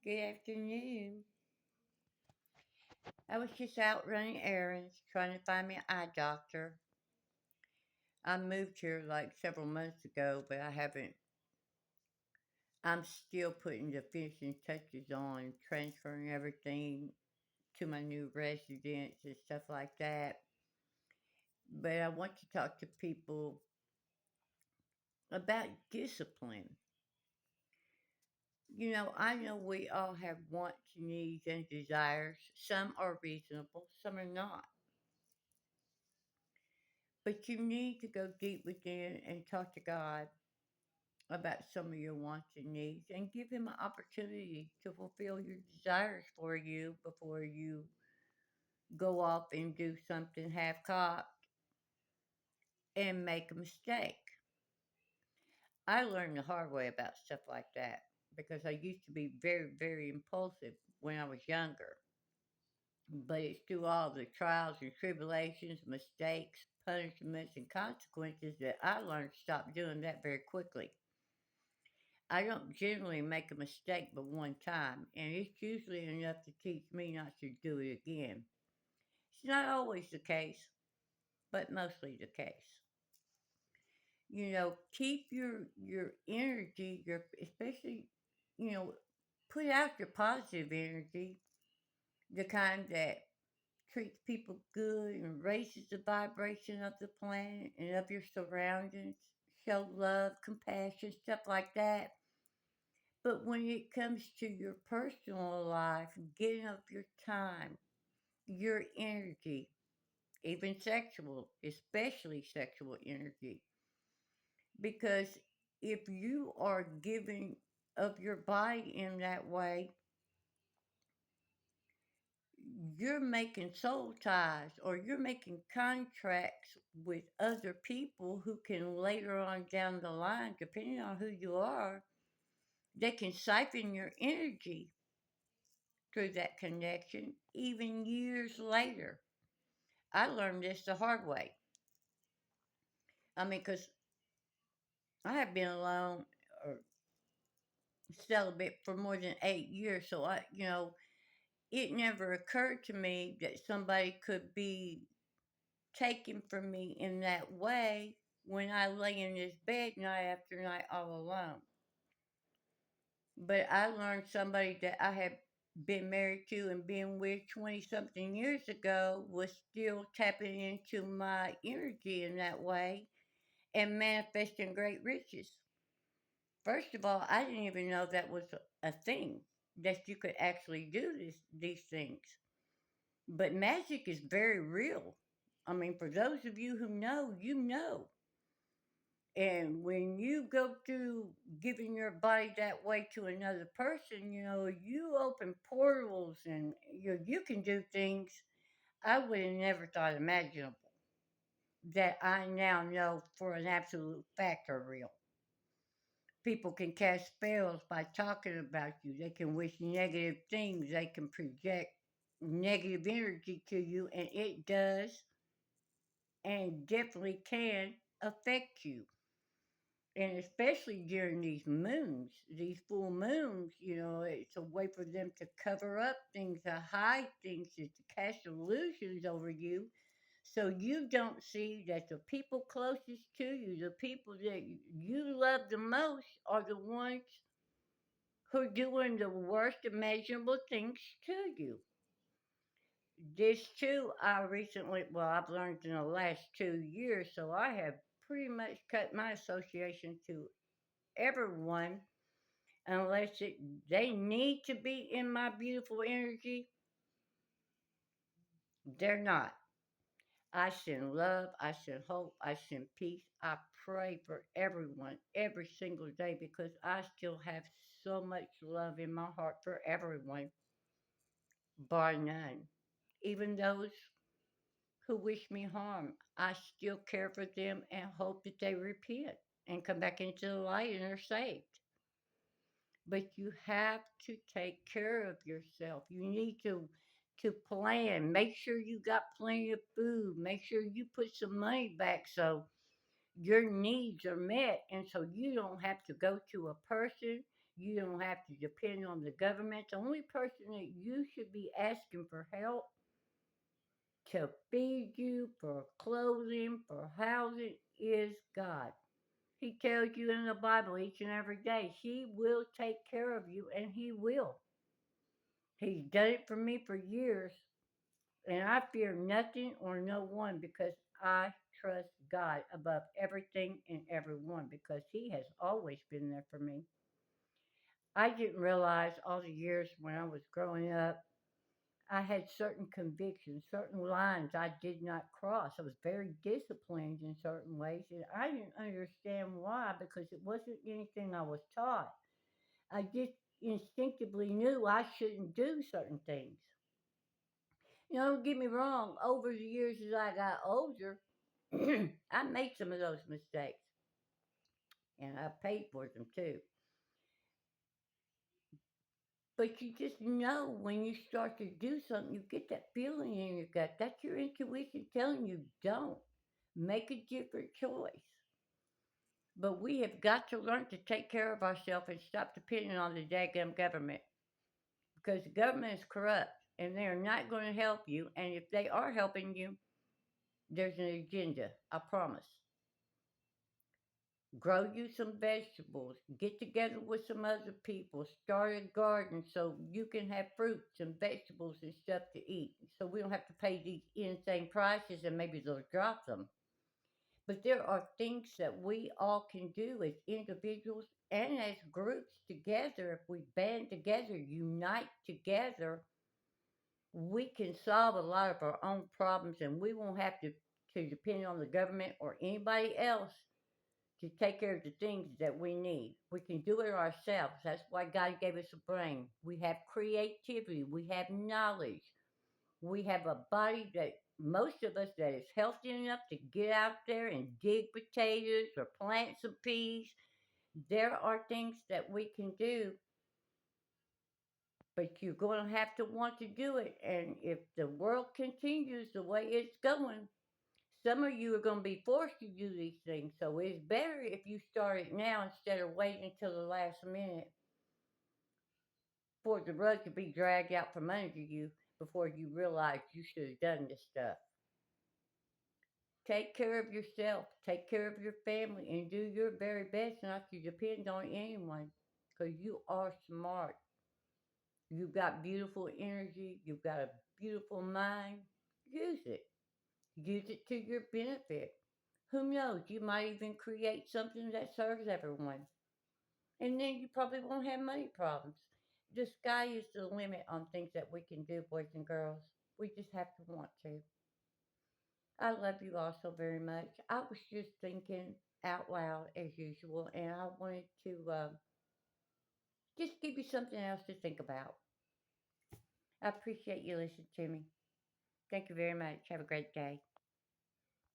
Good afternoon. I was just out running errands, trying to find me an eye doctor. I moved here like several months ago, but I haven't. I'm still putting the finishing touches on, transferring everything to my new residence and stuff like that. But I want to talk to people about discipline. I know we all have wants, needs, and desires. Some are reasonable, some are not. But you need to go deep within and talk to God about some of your wants and needs and give Him an opportunity to fulfill your desires for you before you go off and do something half cocked and make a mistake. I learned the hard way about stuff like that because I used to be very, very impulsive when I was younger. But it's through all the trials and tribulations, mistakes, punishments, and consequences that I learned to stop doing that very quickly. I don't generally make a mistake but one time, and it's usually enough to teach me not to do it again. It's not always the case, but mostly the case. Keep your energy, your especially, you know, put out your positive energy, the kind that treats people good and raises the vibration of the planet and of your surroundings. Show love, compassion, stuff like that. But when it comes to your personal life, getting up your time, your energy, even sexual, especially sexual energy, because if you are giving of your body in that way, you're making soul ties or you're making contracts with other people who can later on down the line, depending on who you are, they can siphon your energy through that connection even years later. I learned this the hard way. I mean, because I have been alone or celibate for more than 8 years, so it never occurred to me that somebody could be taken from me in that way when I lay in this bed night after night all alone. But I learned somebody that I had been married to and been with 20 something years ago was still tapping into my energy in that way and manifesting great riches. First of all, I didn't even know that was a thing, that you could actually do these things. But magic is very real. I mean, for those of you who know, you know. And when you go through giving your body that way to another person, you open portals and you can do things I would have never thought imaginable that I now know for an absolute fact are real. People can cast spells by talking about you. They can wish negative things. They can project negative energy to you, and it does and definitely can affect you. And especially during these full moons, it's a way for them to cover up things, to hide things, to cast illusions over you so you don't see that the people closest to you, the people that you love the most, are the ones who are doing the worst imaginable things to you. This too, I've learned in the last 2 years, so I have pretty much cut my association to everyone unless they need to be in my beautiful energy. They're not. I send love, I send hope, I send peace. I pray for everyone every single day because I still have so much love in my heart for everyone, bar none. Even those who wish me harm, I still care for them and hope that they repent and come back into the light and are saved. But you have to take care of yourself. You need to plan. Make sure you got plenty of food. Make sure you put some money back so your needs are met and so you don't have to go to a person. You don't have to depend on the government. The only person that you should be asking for help to feed you, for clothing, for housing is God. He tells you in the Bible each and every day, He will take care of you, and He will. He's done it for me for years, and I fear nothing or no one because I trust God above everything and everyone because He has always been there for me. I didn't realize all the years when I was growing up, I had certain convictions, certain lines I did not cross. I was very disciplined in certain ways, and I didn't understand why because it wasn't anything I was taught. I just instinctively knew I shouldn't do certain things. Don't get me wrong, over the years as I got older, I made some of those mistakes, and I paid for them too. But you just know when you start to do something, you get that feeling in your gut. That's your intuition telling you don't. Make a different choice. But we have got to learn to take care of ourselves and stop depending on the daggum government. Because the government is corrupt and they are not going to help you. And if they are helping you, there's an agenda, I promise. Grow you some vegetables, get together with some other people, start a garden so you can have fruits and vegetables and stuff to eat. So we don't have to pay these insane prices and maybe they'll drop them. But there are things that we all can do as individuals and as groups together. If we band together, unite together, we can solve a lot of our own problems and we won't have to depend on the government or anybody else to take care of the things that we need. We can do it ourselves. That's why God gave us a brain. We have creativity. We have knowledge. We have a body that most of us that is healthy enough to get out there and dig potatoes or plant some peas. There are things that we can do, but you're going to have to want to do it. And if the world continues the way it's going, some of you are going to be forced to do these things. So it's better if you start it now instead of waiting until the last minute for the rug to be dragged out from under you before you realize you should have done this stuff. Take care of yourself, take care of your family, and do your very best not to depend on anyone because you are smart. You've got beautiful energy, you've got a beautiful mind. Use it. Use it to your benefit. Who knows? You might even create something that serves everyone. And then you probably won't have money problems. The sky is the limit on things that we can do, boys and girls. We just have to want to. I love you all so very much. I was just thinking out loud as usual, and I wanted to just give you something else to think about. I appreciate you listening to me. Thank you very much. Have a great day.